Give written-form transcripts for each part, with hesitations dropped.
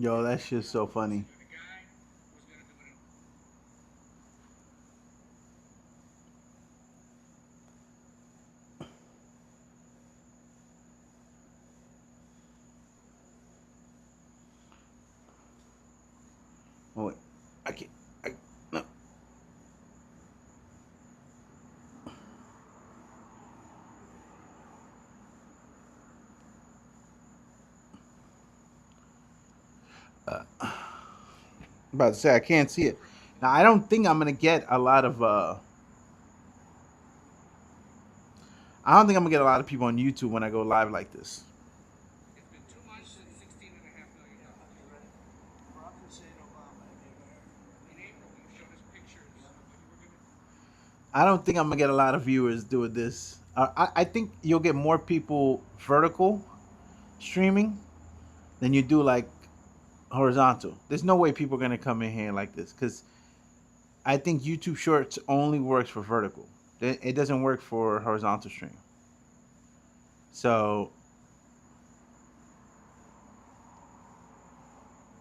Yo, that shit's so funny. Oh, wait. I can't. No. I'm about to say I can't see it. Now I don't think I'm gonna get a lot of. I don't think I'm gonna get a lot of people on YouTube when I go live like this. I don't think I'm gonna get a lot of viewers doing this. I think you'll get more people vertical streaming than you do like horizontal. There's no way people are gonna come in here like this because I think YouTube Shorts only works for vertical. It doesn't work for horizontal stream. So,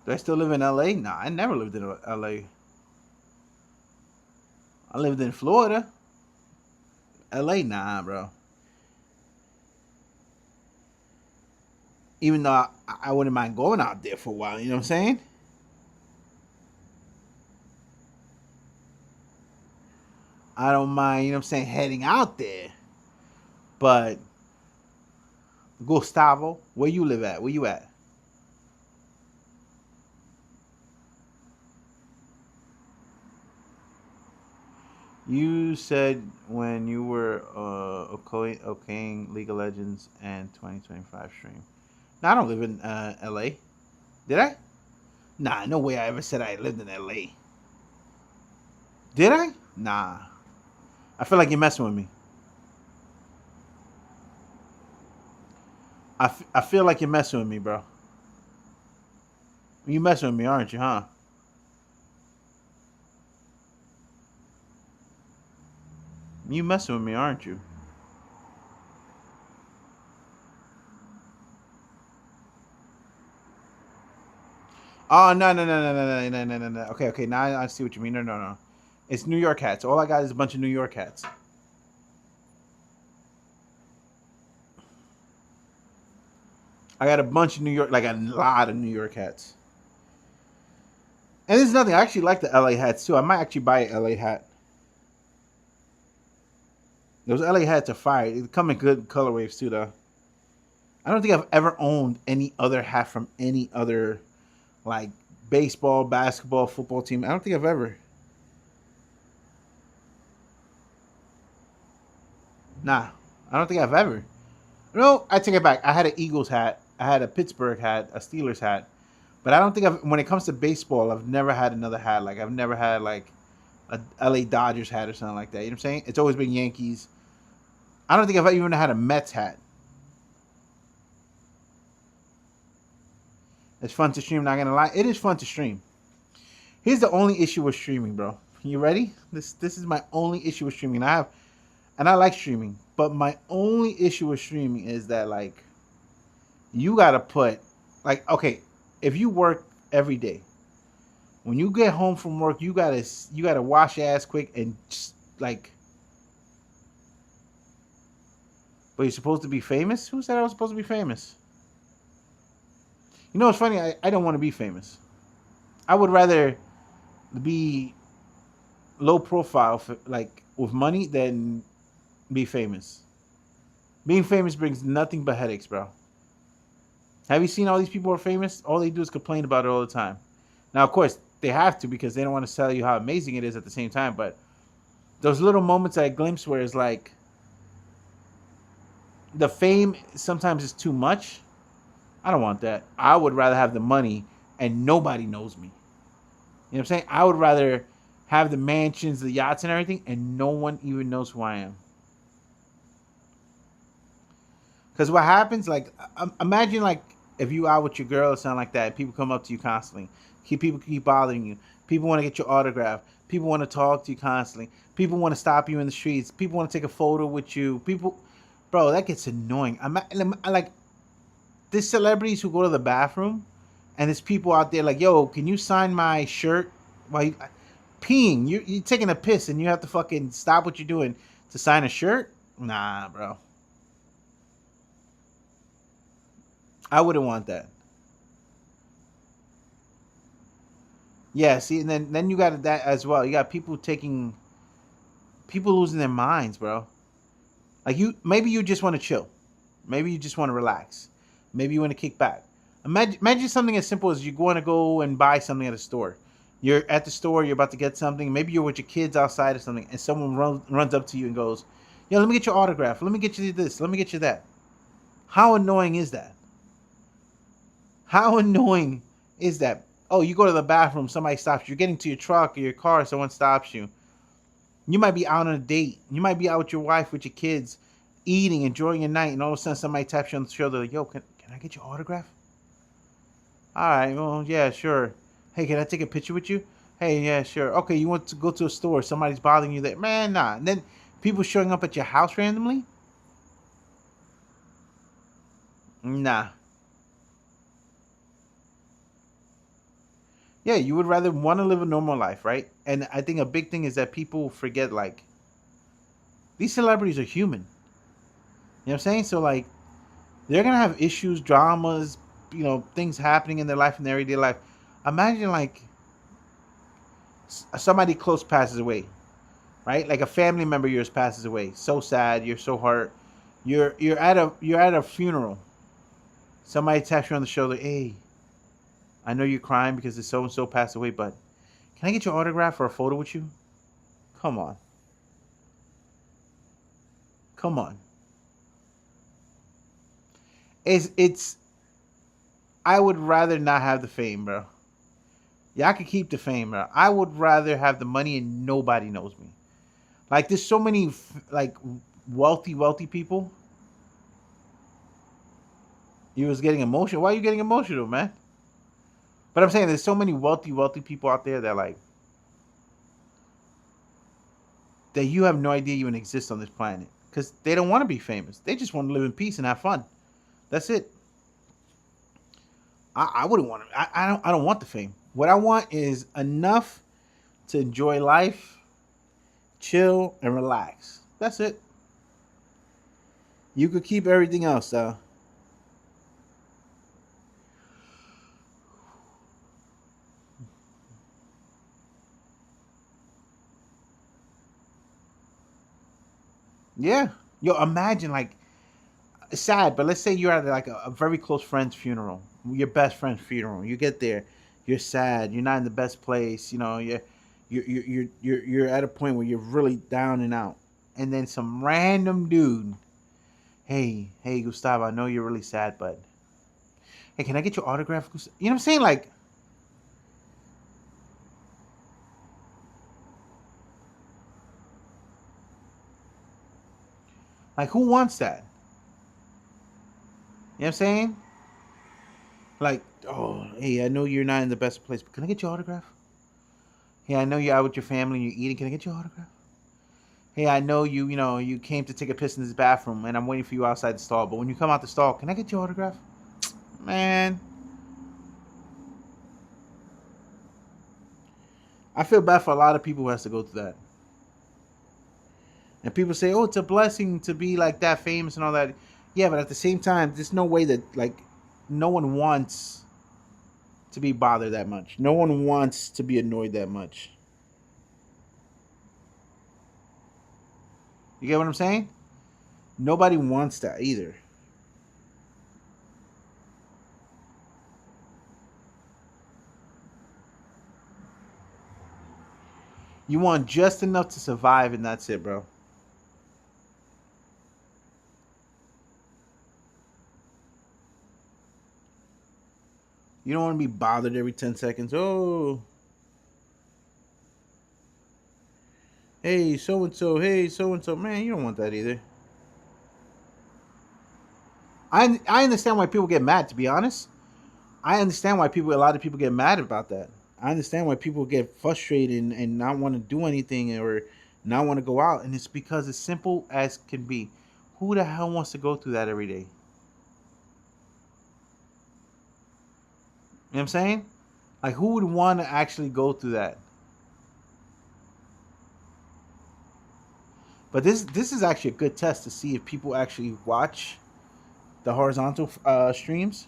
do I still live in LA? Nah, I never lived in LA. I lived in Florida. LA, nah, bro. Even though I wouldn't mind going out there for a while, you know what I'm saying? I don't mind, you know what I'm saying, heading out there. But Gustavo, where you live at? Where you at? You said when you were okaying League of Legends and 2025 stream. No, I don't live in LA. Did I? Nah, no way I ever said I lived in LA. Did I? Nah. I feel like you're messing with me. I feel like you're messing with me, bro. You messing with me, aren't you, huh? You messing with me, aren't you? Oh no. Okay, okay. Now I see what you mean. No. It's New York hats. All I got is a bunch of New York hats. I got a bunch of New York, like a lot of New York hats. And there's nothing. I actually like the LA hats too. I might actually buy an LA hat. Those LA hats are fire. They come in good color waves too, though. I don't think I've ever owned any other hat from any other like baseball, basketball, football team. I don't think I've ever. Nah, I don't think I've ever. No, I take it back. I had an Eagles hat. I had a Pittsburgh hat, a Steelers hat. But I don't think I've. When it comes to baseball, I've never had another hat. Like I've never had like a LA Dodgers hat or something like that. You know what I'm saying? It's always been Yankees. I don't think I've even had a Mets hat. It's fun to stream. Not gonna lie, it is fun to stream. Here's the only issue with streaming, bro. You ready? This is my only issue with streaming. I like streaming, but my only issue with streaming is that like you gotta put like okay, if you work every day, when you get home from work, you gotta wash your ass quick and just like. But you're supposed to be famous. Who said I was supposed to be famous? You know what's funny? I don't want to be famous. I would rather be low profile, for, like with money, than be famous. Being famous brings nothing but headaches, bro. Have you seen all these people who are famous? All they do is complain about it all the time. Now, of course, they have to because they don't want to tell you how amazing it is at the same time. But those little moments I glimpse where it's like the fame sometimes is too much. I don't want that. I would rather have the money and nobody knows me. You know what I'm saying? I would rather have the mansions, the yachts, and everything, and no one even knows who I am. Because what happens, like, imagine like if you out with your girl or something like that, people come up to you constantly. People keep bothering you. People want to get your autograph. People want to talk to you constantly. People want to stop you in the streets. People want to take a photo with you. People, bro, that gets annoying. I'm like, there's celebrities who go to the bathroom, and there's people out there like, yo, can you sign my shirt? While peeing, you're taking a piss, and you have to fucking stop what you're doing to sign a shirt? Nah, bro. I wouldn't want that. Yeah, see, and then you got that as well. You got people losing their minds, bro. Like maybe you just want to chill, maybe you just want to relax, maybe you want to kick back. Imagine something as simple as you want to go and buy something at a store. You're at the store, you're about to get something. Maybe you're with your kids outside or something, and someone runs up to you and goes, "Yo, let me get your autograph. Let me get you this. Let me get you that." How annoying is that? How annoying is that? Oh, you go to the bathroom, somebody stops you. You're getting to your truck or your car, someone stops you. You might be out on a date. You might be out with your wife, with your kids, eating, enjoying your night, and all of a sudden somebody taps you on the shoulder, like, yo, can I get your autograph? All right, well, yeah, sure. Hey, can I take a picture with you? Hey, yeah, sure. Okay, you want to go to a store, somebody's bothering you there. Man, nah. And then people showing up at your house randomly? Nah. Yeah, you would rather want to live a normal life, right? And I think a big thing is that people forget, like, these celebrities are human. You know what I'm saying? So, like, they're gonna have issues, dramas, things happening in their life, in their everyday life. Imagine like somebody close passes away, right? Like a family member of yours passes away. So sad. You're so hurt. You're at a funeral. Somebody taps you on the shoulder. Hey, I know you're crying because the so and so passed away, but can I get your autograph or a photo with you? Come on, come on. It's. I would rather not have the fame, bro. Yeah, I could keep the fame, bro. I would rather have the money and nobody knows me. Like, there's so many like wealthy people. You was getting emotional. Why are you getting emotional, man? But I'm saying there's so many wealthy people out there that like that you have no idea even exist on this planet because they don't want to be famous. They just want to live in peace and have fun. That's it. I wouldn't want to. I don't want the fame. What I want is enough to enjoy life, chill, and relax. That's it. You could keep everything else, though. Yeah. Yo, imagine like it's sad, but let's say you're at like a very close friend's funeral, your best friend's funeral. You get there, you're sad, you're not in the best place. You're at a point where you're really down and out, and then some random dude, hey Gustavo, I know you're really sad, but hey, can I get your autograph? You know what I'm saying? Like who wants that? You know what I'm saying? Like, oh, hey, I know you're not in the best place, but can I get your autograph? Hey, I know you're out with your family and you're eating. Can I get your autograph? Hey, I know you came to take a piss in this bathroom and I'm waiting for you outside the stall. But when you come out the stall, can I get your autograph? Man, I feel bad for a lot of people who has to go through that. And people say, oh, it's a blessing to be like that famous and all that. Yeah, but at the same time, there's no way that like no one wants to be bothered that much. No one wants to be annoyed that much. You get what I'm saying? Nobody wants that either. You want just enough to survive, and that's it, bro. You don't want to be bothered every 10 seconds. Oh, hey, so and so. Hey, so and so. Man, you don't want that either. I understand why people get mad, to be honest. I understand why a lot of people get mad about that. I understand why people get frustrated and not want to do anything or not want to go out. And it's because it's simple as can be. Who the hell wants to go through that every day? You know what I'm saying? Like, who would want to actually go through that? But this is actually a good test to see if people actually watch the horizontal streams.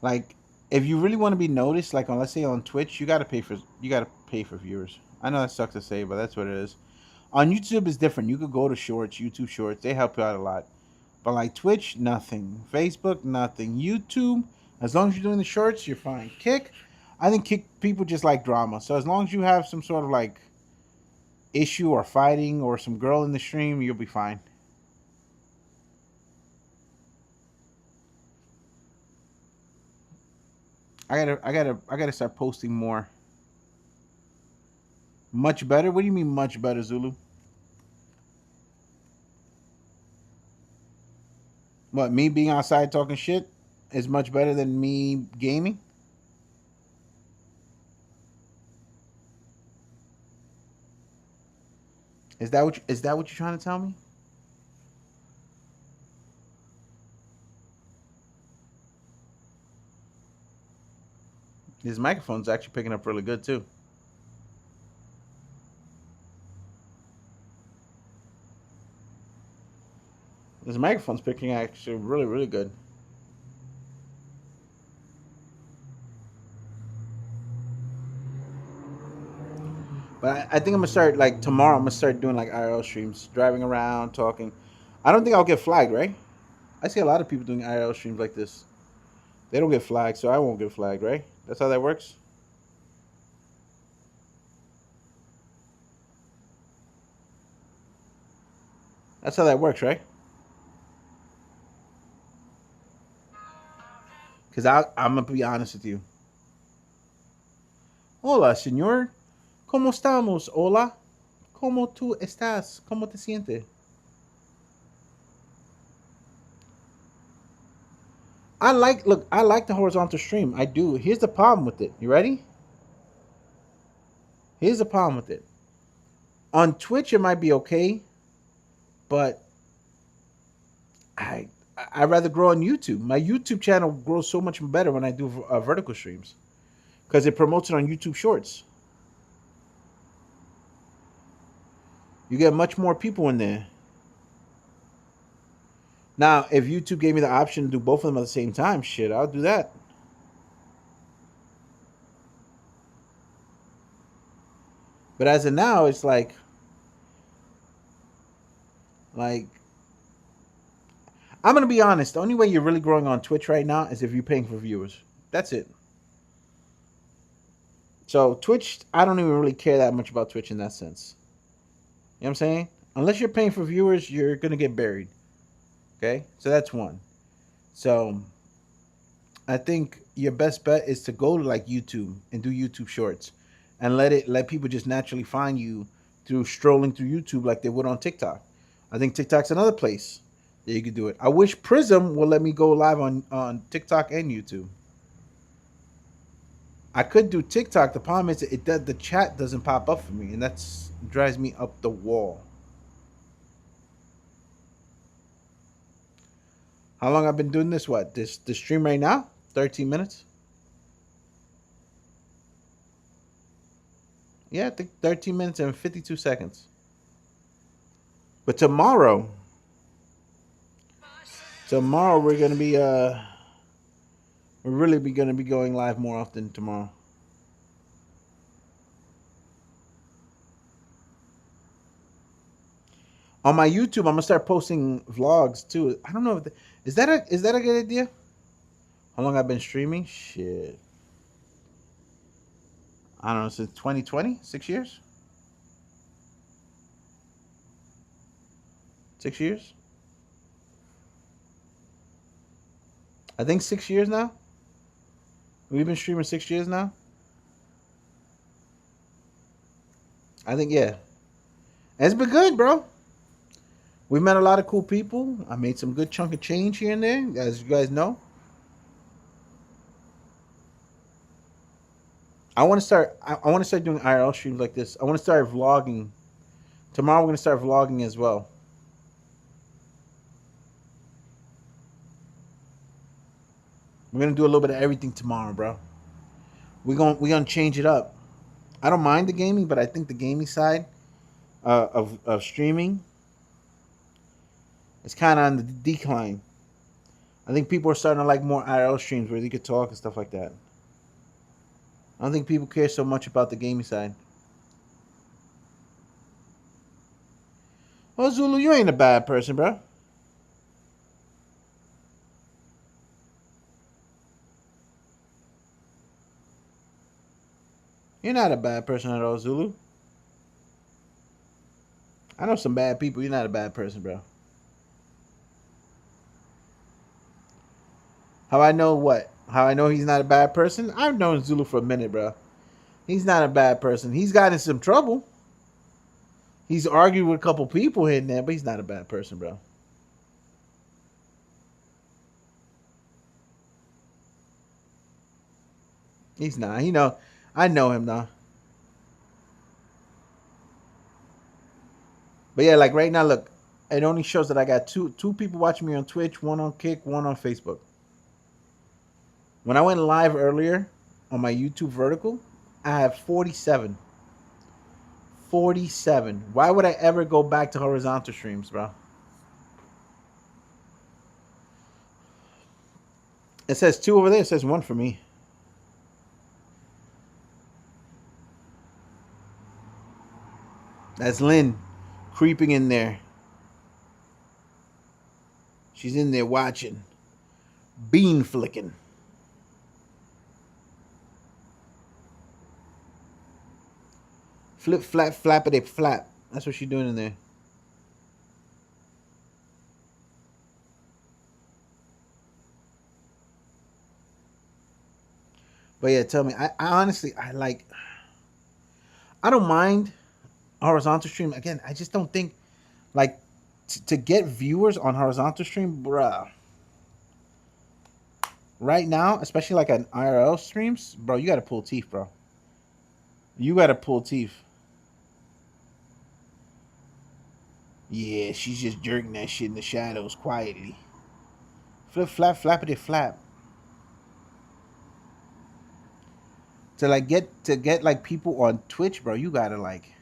Like, if you really want to be noticed, like on, let's say on Twitch, you gotta pay for viewers. I know that sucks to say, but that's what it is. On YouTube, it's different. You could go to Shorts, YouTube Shorts. They help you out a lot. But like Twitch, nothing. Facebook, nothing. YouTube, as long as you're doing the shorts, you're fine. Kick, I think Kick people just like drama. So as long as you have some sort of like issue or fighting or some girl in the stream, you'll be fine. I gotta start posting more. Much better? What do you mean much better, Zulu? What, me being outside talking shit is much better than me gaming? Is that what you're trying to tell me? His microphone's actually picking up really good too. His microphone's picking actually really, really good. But I think I'm gonna start like tomorrow. I'm gonna start doing like IRL streams, driving around, talking. I don't think I'll get flagged, right? I see a lot of people doing IRL streams like this. They don't get flagged, so I won't get flagged, right? That's how that works. That's how that works, right? Because I'm gonna be honest with you. Hola, señor. ¿Cómo estamos? Hola. ¿Cómo tú estás? ¿Cómo te sientes? I like the horizontal stream. I do. Here's the problem with it. You ready? Here's the problem with it. On Twitch, it might be okay, but I I'd rather grow on YouTube. My YouTube channel grows so much better when I do vertical streams because it promotes it on YouTube Shorts. You get much more people in there. Now, if YouTube gave me the option to do both of them at the same time, shit, I'll do that. But as of now, it's like I'm gonna be honest. The only way you're really growing on Twitch right now is if you're paying for viewers. That's it. So Twitch, I don't even really care that much about Twitch in that sense. You know what I'm saying? Unless you're paying for viewers, you're gonna get buried. Okay, so that's one. So I think your best bet is to go to like YouTube and do YouTube Shorts, and let people just naturally find you through strolling through YouTube like they would on TikTok. I think TikTok's another place that you could do it. I wish Prism will let me go live on TikTok and YouTube. I could do TikTok. The problem is the chat doesn't pop up for me, and that's drives me up the wall. How long I've been doing this? What this stream right now? 13 minutes. Yeah, I think 13 minutes and 52 seconds. But tomorrow we're gonna be we're really be gonna be going live more often tomorrow. On my YouTube, I'm gonna start posting vlogs too. I don't know if is that a good idea? How long I've been streaming? Shit, I don't know, since 2020, 6 years. 6 years. I think 6 years now. We've been streaming 6 years now. I think yeah. And it's been good, bro. We met a lot of cool people. I made some good chunk of change here and there, as you guys know. I want to start doing IRL streams like this. I want to start vlogging. Tomorrow we're gonna start vlogging as well. We're gonna do a little bit of everything tomorrow, bro. We're gonna change it up. I don't mind the gaming, but I think the gaming side of streaming is kind of on the decline. I think people are starting to like more IRL streams where you could talk and stuff like that. I don't think people care so much about the gaming side. Well, Zulu, you ain't a bad person, bro. You're not a bad person at all, Zulu. I know some bad people. You're not a bad person, bro. How I know what? How I know he's not a bad person? I've known Zulu for a minute, bro. He's not a bad person. He's gotten in some trouble. He's argued with a couple people here and there, but he's not a bad person, bro. He's not. I know him now. But yeah, like right now, look, it only shows that I got two people watching me on Twitch, one on Kick, one on Facebook. When I went live earlier on my YouTube vertical, I have 47. 47. Why would I ever go back to horizontal streams, bro? It says 2 over there. It says 1 for me. That's Lynn creeping in there. She's in there watching. Bean flicking. Flip, flap, flappity, flap. That's what she's doing in there. But yeah, tell me. I honestly, I don't mind horizontal stream. Again, I just don't think, like, to get viewers on horizontal stream, bruh. Right now, especially like an IRL streams, bro, you gotta pull teeth, bro. You gotta pull teeth. Yeah, she's just jerking that shit in the shadows quietly. Flip, flap, flappity, flap. To get like people on Twitch, bro, you gotta like,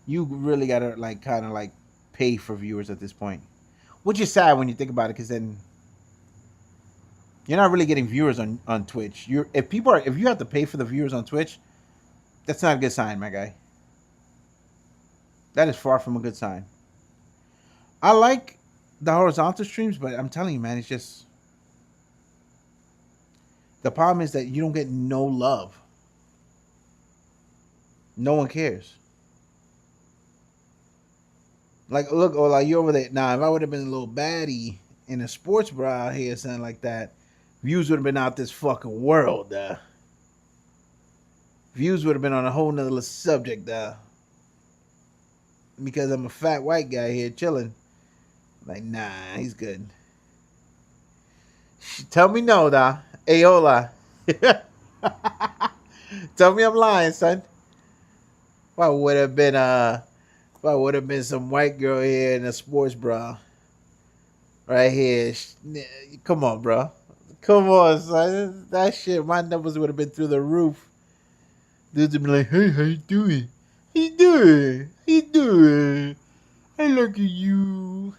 you really gotta like kind of like pay for viewers at this point, which is sad when you think about it, because then you're not really getting viewers on Twitch. If you have to pay for the viewers on Twitch, that's not a good sign, my guy. That is far from a good sign. I like the horizontal streams, but I'm telling you, man, it's just the problem is that you don't get no love. No one cares. Like, look, or like you over there. Now, if I would have been a little baddie in a sports bra out here, something like that, views would have been out this fucking world. Views would have been on a whole nother subject. Because I'm a fat white guy here chilling. Like, nah, he's good. Tell me no, da. Ayola. Tell me I'm lying, son. If I would have been some white girl here in a sports bra. Right here. Come on, bro. Come on, son. That shit, my numbers would have been through the roof. Dudes would be like, hey, how you doing? How you doing? How you doing? I look at you.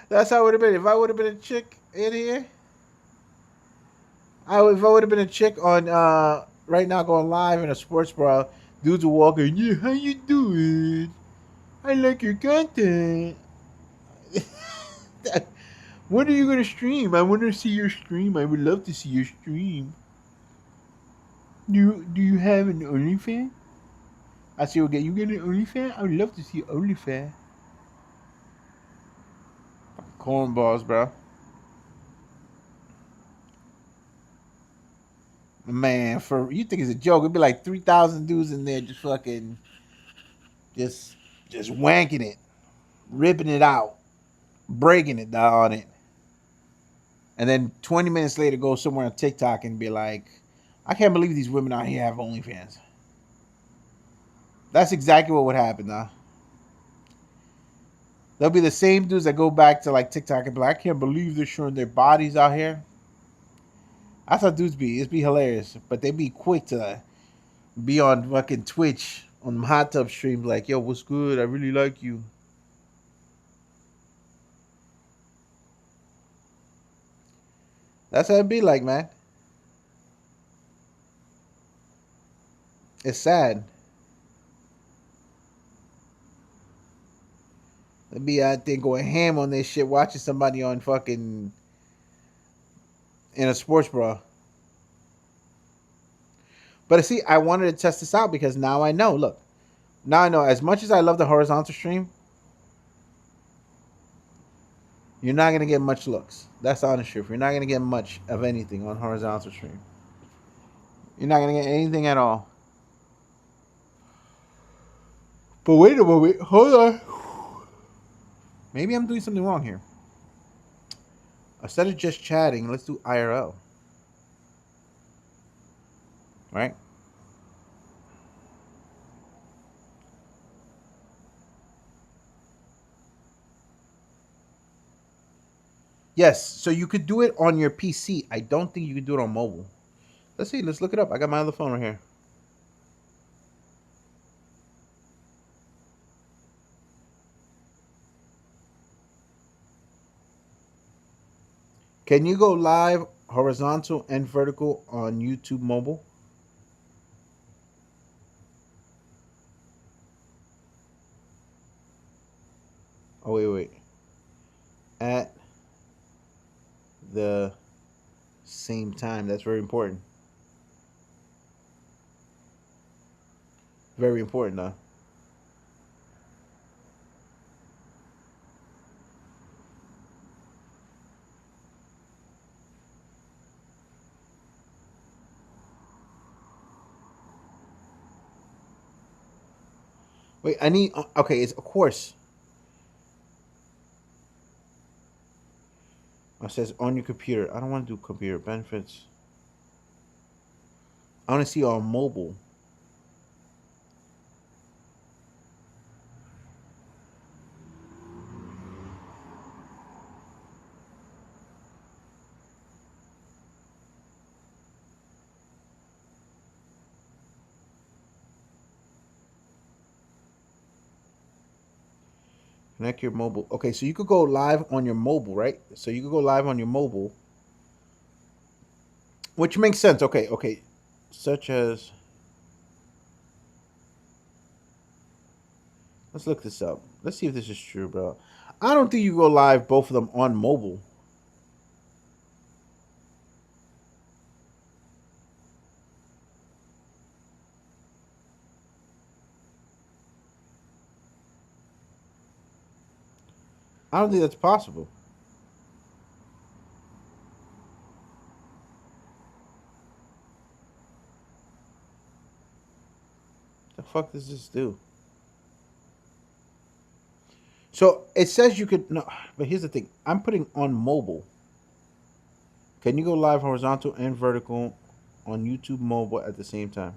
That's how it would have been. If I would have been a chick in here, if I would have been a chick on right now going live in a sports bra, dudes would walk in, yeah, how you doing? I like your content. When are you gonna stream? I want to see your stream. I would love to see your stream. Do you have an OnlyFans? I say, okay, you get an OnlyFans? I would love to see OnlyFans. Cornballs, bro. Man, for you think it's a joke? It'd be like 3,000 dudes in there just fucking, just, just wanking it, ripping it out, breaking it down on it, and then 20 minutes later go somewhere on TikTok and be like, I can't believe these women out here have OnlyFans. That's exactly what would happen, though. They'll be the same dudes that go back to like TikTok and be like, I can't believe they're showing their bodies out here. I thought dudes it'd be hilarious, but they be quick to be on fucking Twitch on them hot tub streams like, yo, what's good? I really like you. That's how it be like, man. It's sad. They be out there going ham on this shit, watching somebody on fucking in a sports bra. But see, I wanted to test this out because now I know. Look, now I know. As much as I love the horizontal stream, you're not gonna get much looks. That's the honest truth. You're not gonna get much of anything on horizontal stream. You're not gonna get anything at all. But wait a moment, hold on. Maybe I'm doing something wrong here. Instead of just chatting, let's do IRL. Right? Yes, so you could do it on your PC. I don't think you can do it on mobile. Let's see, let's look it up. I got my other phone right here. Can you go live horizontal and vertical on YouTube mobile? Oh, wait. At the same time. That's very important. Very important, though. Wait, I need. Okay, it's of course. It says on your computer. I don't want to do computer benefits. I want to see on mobile. Connect your mobile. Okay, so you could go live on your mobile, right? So you could go live on your mobile, which makes sense. Okay. Such as, let's look this up. Let's see if this is true, bro. I don't think you go live both of them on mobile. I don't think that's possible. The fuck does this do? So it says you could no, but here's the thing. I'm putting on mobile. Can you go live horizontal and vertical on YouTube mobile at the same time?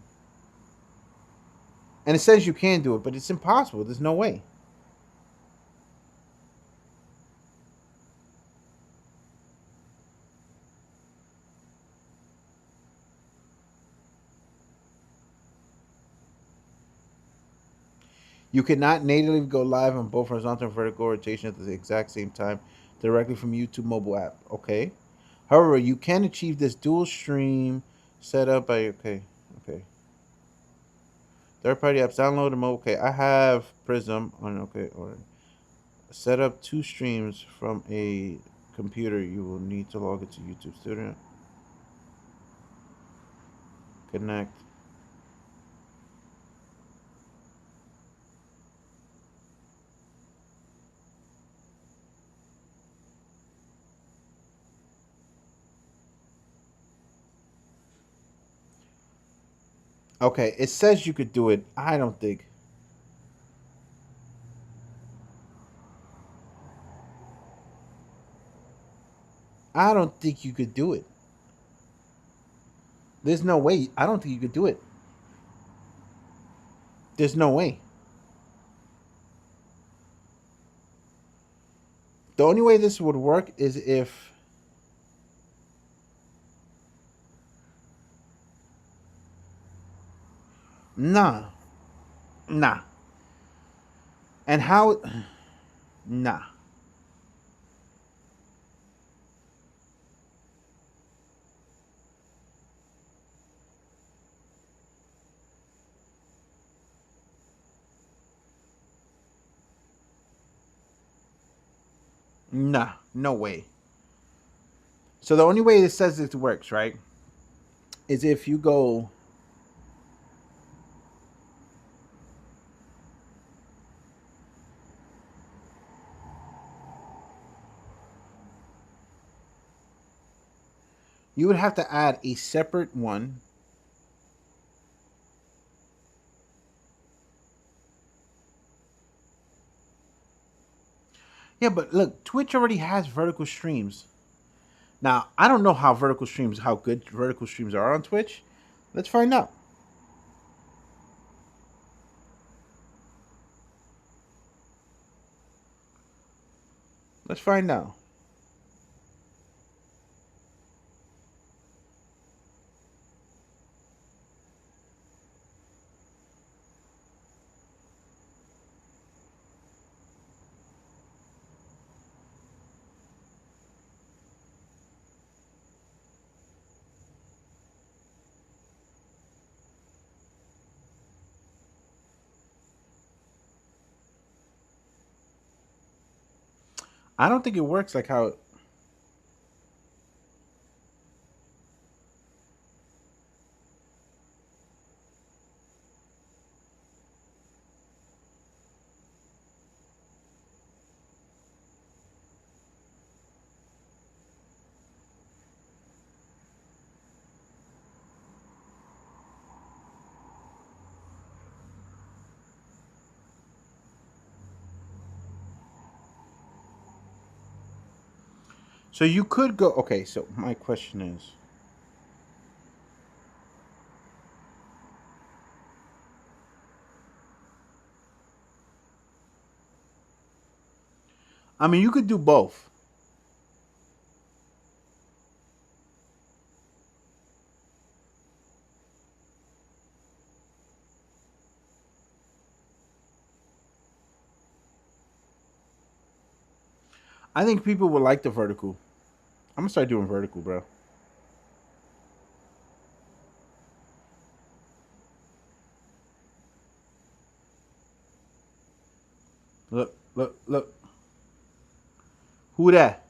And it says you can do it, but it's impossible. There's no way. You cannot natively go live on both horizontal and vertical rotation at the exact same time directly from YouTube mobile app. Okay. However, you can achieve this dual stream setup by okay. Third party apps download them. Okay, I have Prism on or set up two streams from a computer. You will need to log into YouTube Studio. Connect. Okay, it says you could do it. I don't think. I don't think you could do it. There's no way. I don't think you could do it. There's no way. The only way this would work is if nah, nah, and how nah. Nah, no way. So the only way it says it works, right, is if you go. You would have to add a separate one. Yeah, but look, Twitch already has vertical streams. Now, I don't know how good vertical streams are on Twitch. Let's find out. Let's find out. I don't think it works like how. So you could go. Okay, so my question is, I mean, you could do both. I think people would like the vertical. I'm gonna start doing vertical, bro. Look, look, look. Who that?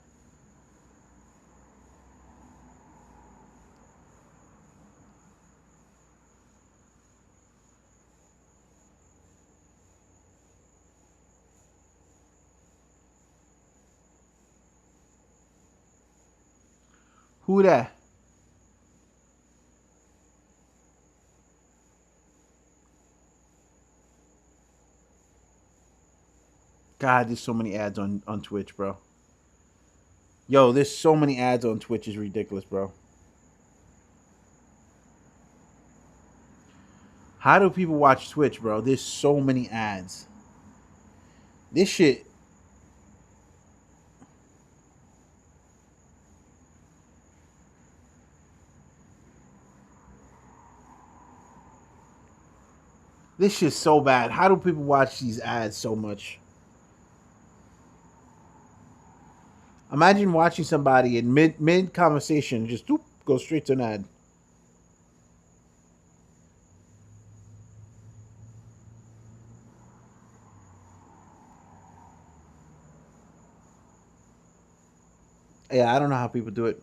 Who that? God, there's so many ads on Twitch, bro. Yo, there's so many ads on Twitch. Is ridiculous, bro. How do people watch Twitch, bro? There's so many ads. This shit. This shit's so bad. How do people watch these ads so much? Imagine watching somebody in mid conversation just doop, go straight to an ad. Yeah, I don't know how people do it.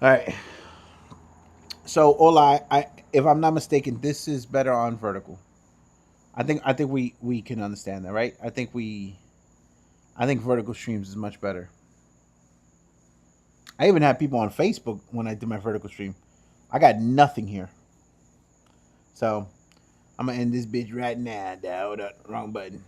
All right. So Ola, if I'm not mistaken, this is better on vertical. I think we can understand that, right? I think vertical streams is much better. I even had people on Facebook when I did my vertical stream. I got nothing here. So I'm gonna end this bitch right now. Hold up, wrong button.